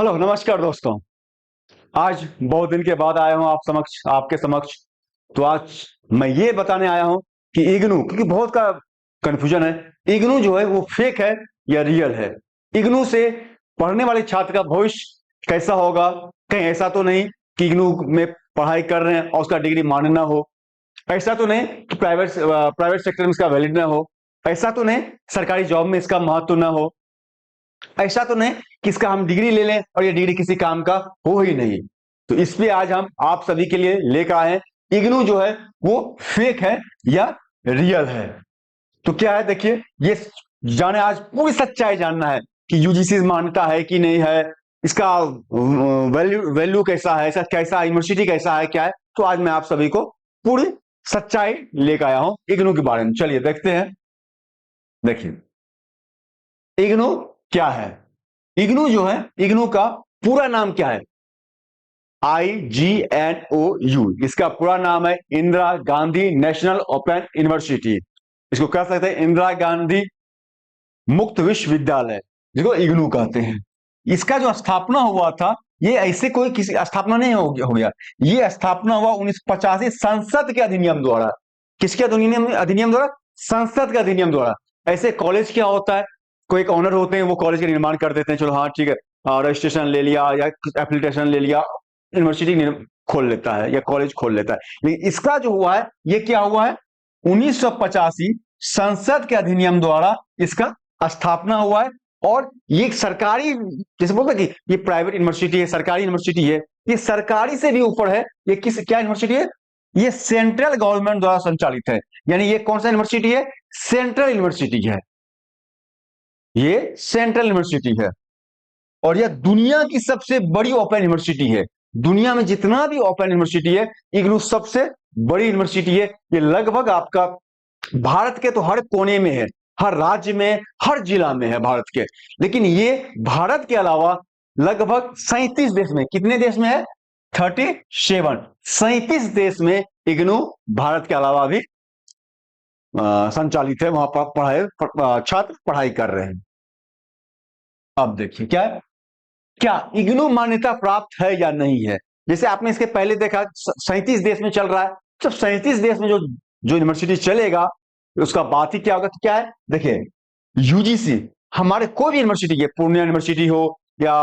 Hello नमस्कार दोस्तों। आज बहुत दिन के बाद आया हूं आपके समक्ष। तो आज मैं ये बताने आया हूं कि इग्नू, क्योंकि बहुत का कंफ्यूजन है, इग्नू जो है वो फेक है या रियल है। इग्नू से पढ़ने वाले छात्र का भविष्य कैसा होगा। कहीं ऐसा तो नहीं कि इग्नू में पढ़ाई कर रहे हैं और उसका डिग्री मान्य ना हो। ऐसा तो नहीं कि प्राइवेट सेक्टर में इसका वैलिड ना हो। ऐसा तो नहीं सरकारी जॉब में इसका महत्व ना हो। ऐसा तो नहीं कि इसका हम डिग्री ले लें और ये डिग्री किसी काम का हो ही नहीं। तो इस पे आज हम आप सभी के लिए लेकर आए हैं, इग्नू जो है वो फेक है या रियल है। तो क्या है, देखिए, ये जाने, आज पूरी सच्चाई जानना है कि यूजीसी मान्यता है कि नहीं है, इसका वैल्यू वैल्यू कैसा है, इसका कैसा यूनिवर्सिटी कैसा है, क्या है। तो आज मैं आप सभी को पूरी सच्चाई लेकर आया हूं इग्नू के बारे में। चलिए देखते हैं। देखिए, इग्नू क्या है। इग्नू जो है, इग्नू का पूरा नाम क्या है? IGNOU, इसका पूरा नाम है Indira Gandhi national open university. इसको कह सकते हैं इंदिरा गांधी मुक्त विश्वविद्यालय, जिसको इग्नू कहते हैं। इसका जो स्थापना हुआ था, ये ऐसे कोई किसी स्थापना नहीं हो गया। ये स्थापना हुआ 1985 संसद के अधिनियम द्वारा। किसके अधिनियम द्वारा? संसद के अधिनियम द्वारा। ऐसे कॉलेज क्या होता है, कोई एक ऑनर होते हैं, वो कॉलेज का निर्माण कर देते हैं, चलो हाँ ठीक है, रजिस्ट्रेशन ले लिया या एप्लीकेशन ले लिया, यूनिवर्सिटी खोल लेता है या कॉलेज खोल लेता है। लेकिन इसका जो हुआ है, ये क्या हुआ है, 1985 संसद के अधिनियम द्वारा इसका स्थापना हुआ है। और ये एक सरकारी, जैसे बोलते हैं कि ये प्राइवेट यूनिवर्सिटी है, सरकारी यूनिवर्सिटी है, ये सरकारी से भी ऊपर है। ये क्या यूनिवर्सिटी है? ये सेंट्रल गवर्नमेंट द्वारा संचालित है। यानी ये कौन सा यूनिवर्सिटी है? सेंट्रल यूनिवर्सिटी है। ये सेंट्रल यूनिवर्सिटी है और यह दुनिया की सबसे बड़ी ओपन यूनिवर्सिटी है। दुनिया में जितना भी ओपन यूनिवर्सिटी है, इग्नू सबसे बड़ी यूनिवर्सिटी है। ये लगभग आपका भारत के तो हर कोने में है, हर राज्य में, हर जिला में है भारत के। लेकिन ये भारत के अलावा लगभग 37 देश में, कितने देश में है? 37, 37 देश में इग्नू भारत के अलावा भी संचालित है। वहां पर छात्र पढ़ाई कर रहे हैं। अब देखिए क्या है, क्या इग्नू मान्यता प्राप्त है या नहीं है। जैसे आपने इसके पहले देखा 37 देश में चल रहा है। जब 37 देश में जो जो यूनिवर्सिटी चलेगा, उसका बात ही क्या होगा। तो क्या है, देखिए, यूजीसी हमारे कोई भी यूनिवर्सिटी है, पूर्णिया यूनिवर्सिटी हो या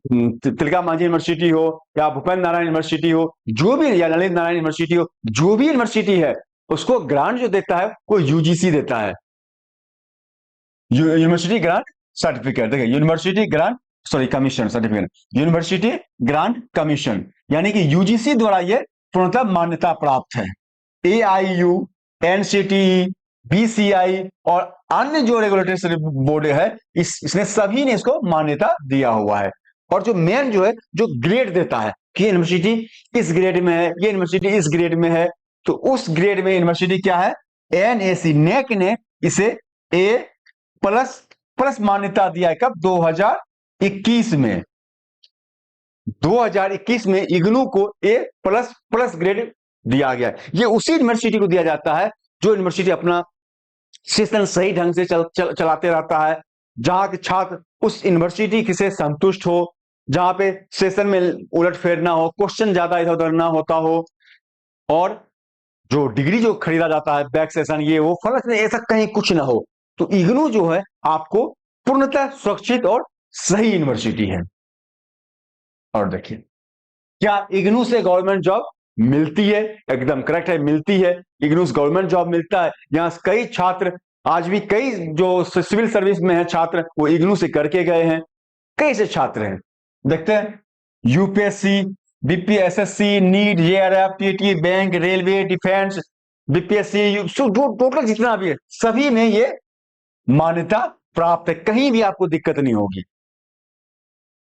तिलका मांझी यूनिवर्सिटी हो या भूपेंद्र नारायण यूनिवर्सिटी हो, जो भी, या ललित नारायण यूनिवर्सिटी हो, जो भी यूनिवर्सिटी है, उसको ग्रांट जो देता है वो यूजीसी देता है। University grant certificate. देखिए, university grant, sorry, commission certificate, university grant commission, यानी कि यूजीसी द्वारा यह पूर्णतः मान्यता प्राप्त है। AIU, NCTE, BCI और अन्य जो रेगुलेटरी बोर्ड है, इसने सभी ने इसको मान्यता दिया हुआ है। और जो मेन जो है, जो ग्रेड देता है कि यूनिवर्सिटी इस ग्रेड में है, ये यूनिवर्सिटी इस ग्रेड में है, तो उस ग्रेड में यूनिवर्सिटी क्या है? NAC, नेक ने इसे A प्लस प्लस मान्यता दिया है। कब? 2021 में। 2021 में इग्नू को A प्लस प्लस ग्रेड दिया गया है। ये उसी यूनिवर्सिटी को दिया जाता है जो यूनिवर्सिटी अपना सेशन सही ढंग से चलाते रहता है, जहां के छात्र उस यूनिवर्सिटी से संतुष्ट हो, जहां पे सेशन में उलटफेर ना हो, क्वेश्चन ज्यादा इधर उधर ना होता हो, और जो डिग्री जो खरीदा जाता है, बैक सेशन, ये वो फर्क नहीं, ऐसा कहीं कुछ ना हो। तो इग्नू जो है आपको पूर्णतः सुरक्षित और सही यूनिवर्सिटी है। और देखिए, क्या इग्नू से गवर्नमेंट जॉब मिलती है? एकदम करेक्ट है, मिलती है। इग्नू से गवर्नमेंट जॉब मिलता है। यहाँ कई छात्र, आज भी कई जो सिविल सर्विस में है छात्र, वो इग्नू से करके गए हैं। कई से छात्र हैं, देखते हैं, UPSC, BPSSC, NEET, JRF, TT, bank, railway, defence, BPSC, जो टोटल जितना भी है, सभी में ये मान्यता प्राप्त है। कहीं भी आपको दिक्कत नहीं होगी।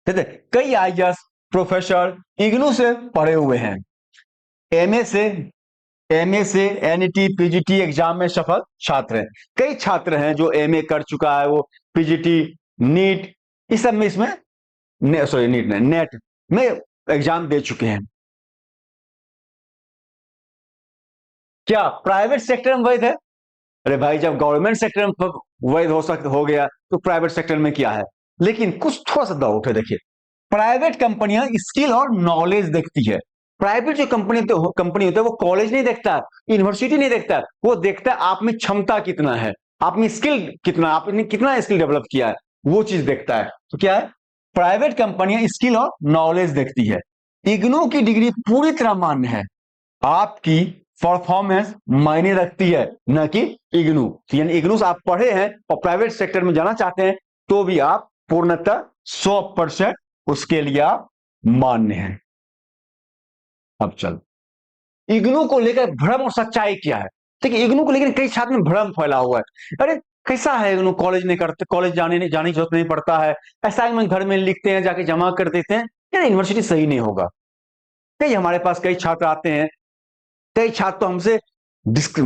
ठीक है, कई आईएएस प्रोफेसर इग्नू से पढ़े हुए हैं। एमए से एनईटी, पीजीटी एग्जाम में सफल छात्र हैं। कई छात्र हैं जो एमए कर चुका है, वो पीजीटी, नीट, इस सब में, इसमें सॉरी नीट नहीं, नेट में एग्जाम दे चुके हैं। क्या प्राइवेट सेक्टर में वैध है? अरे भाई, जब गवर्नमेंट सेक्टर में वैध हो गया, तो प्राइवेट सेक्टर में क्या है? लेकिन कुछ थोड़ा सा डाउट है। देखिए, प्राइवेट कंपनियां स्किल और नॉलेज देखती है। प्राइवेट जो कंपनी होता है वो कॉलेज नहीं देखता, यूनिवर्सिटी नहीं देखता, वो देखता है आप में क्षमता कितना है, आप में स्किल कितना, आपने कितना स्किल डेवलप किया है, वो चीज देखता है। तो क्या है, प्राइवेट कंपनियां स्किल और नॉलेज देखती है। इग्नू की डिग्री पूरी तरह मान्य है, आपकी परफॉर्मेंस मायने रखती है, न कि इग्नू। यानी इग्नू से आप पढ़े हैं और प्राइवेट सेक्टर में जाना चाहते हैं तो भी आप पूर्णतः 100% उसके लिए आप मान्य हैं। अब चल, इग्नू को लेकर भ्रम और सच्चाई क्या है। देखिए, इग्नू को लेकर कई छात्र में भ्रम फैला हुआ है। अरे कैसा है इग्नू, कॉलेज नहीं करते, कॉलेज जाने की जरूरत नहीं पड़ता है, असाइनमेंट घर में लिखते हैं, जाके जमा कर देते हैं, यार यूनिवर्सिटी सही नहीं होगा। कई हमारे पास कई छात्र आते हैं, कई छात्र तो हमसे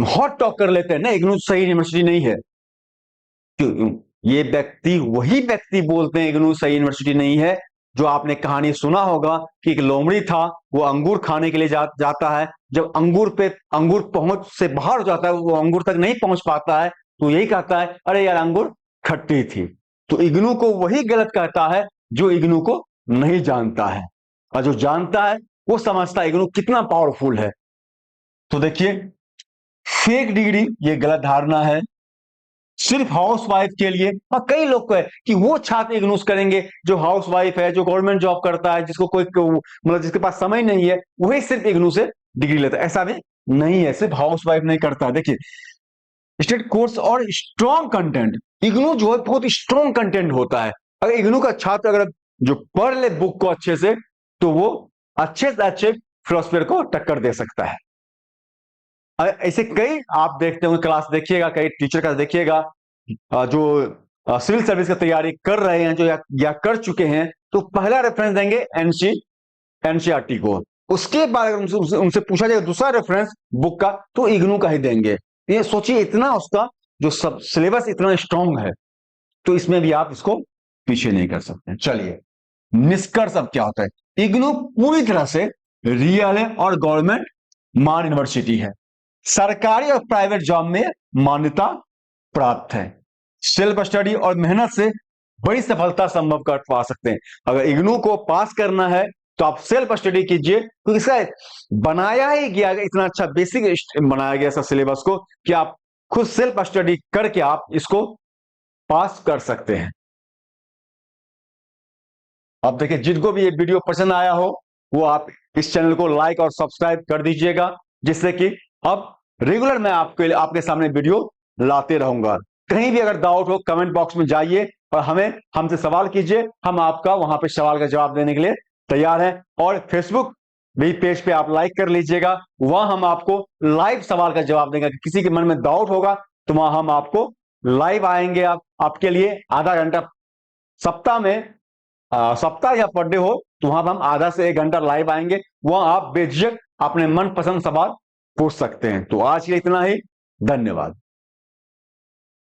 हॉट टॉक कर लेते हैं ना, इग्नू सही यूनिवर्सिटी नहीं है। क्यों? ये वही व्यक्ति बोलते हैं इग्नू सही यूनिवर्सिटी नहीं है, जो आपने कहानी सुना होगा कि एक लोमड़ी था, वो अंगूर खाने के लिए जाता है, जब अंगूर पहुंच से बाहर हो जाता है, वो अंगूर तक नहीं पहुंच पाता है, तो यही कहता है अरे यार अंगूर खट्टी थी। तो इग्नू को वही गलत कहता है जो इग्नू को नहीं जानता है, और जो जानता है वो समझता है इग्नू कितना पावरफुल है। तो देखिए, फेक डिग्री ये गलत धारणा है, सिर्फ हाउस वाइफ के लिए। और कई लोग को है कि वो छात्र इग्नोर करेंगे जो हाउस वाइफ है, जो गवर्नमेंट जॉब करता है, जिसको कोई मतलब जिसके पास समय नहीं है, वही सिर्फ इग्नू से डिग्री लेता है। ऐसा भी नहीं है, सिर्फ हाउस वाइफ नहीं करता है। देखिए, स्टेट कोर्स और स्ट्रॉन्ग कंटेंट, इग्नू जो है बहुत स्ट्रॉन्ग कंटेंट होता है। अगर इग्नू का छात्र अगर जो पढ़ ले बुक को अच्छे से, तो वो अच्छे से अच्छे फिलोसफर को टक्कर दे सकता है। ऐसे कई आप देखते होंगे, क्लास देखिएगा, कई टीचर का देखिएगा जो सिविल सर्विस की तैयारी कर रहे हैं, जो या कर चुके हैं, तो पहला रेफरेंस देंगे एनसीईआरटी को। उसके बाद अगर उनसे पूछा जाएगा दूसरा रेफरेंस बुक का, तो इग्नू का ही देंगे। ये सोचिए, इतना उसका जो सब सिलेबस इतना स्ट्रांग है, तो इसमें भी आप इसको पीछे नहीं कर सकते। चलिए, निष्कर्ष अब क्या होता है। इग्नू पूरी तरह से रियल है और गवर्नमेंट मान यूनिवर्सिटी है, सरकारी और प्राइवेट जॉब में मान्यता प्राप्त है, सेल्फ स्टडी और मेहनत से बड़ी सफलता संभव कर पा सकते हैं। अगर इग्नू को पास करना है तो आप सेल्फ स्टडी कीजिए, क्योंकि इसका बनाया ही गया, इतना अच्छा बेसिक बनाया गया ऐसा सिलेबस को कि आप खुद सेल्फ स्टडी करके आप इसको पास कर सकते हैं। अब देखिए, जिनको भी ये वीडियो पसंद आया हो वो आप इस चैनल को लाइक और सब्सक्राइब कर दीजिएगा, जिससे कि अब रेगुलर मैं आपके सामने वीडियो लाते रहूंगा। कहीं भी अगर डाउट हो, कमेंट बॉक्स में जाइए और हमसे सवाल कीजिए, हम आपका वहां पे सवाल का जवाब देने के लिए तैयार हैं। और फेसबुक भी पेज पे आप लाइक कर लीजिएगा, वहां हम आपको लाइव सवाल का जवाब देंगे। किसी के मन में डाउट होगा तो वहां हम आपको लाइव आएंगे, आपके लिए आधा घंटा सप्ताह में, सप्ताह या पर डे हो तो वहां पर हम आधा से 1 घंटा लाइव आएंगे, वहां आप बेझिझक अपने मनपसंद सवाल पूछ सकते हैं। तो आज के लिए इतना ही, धन्यवाद।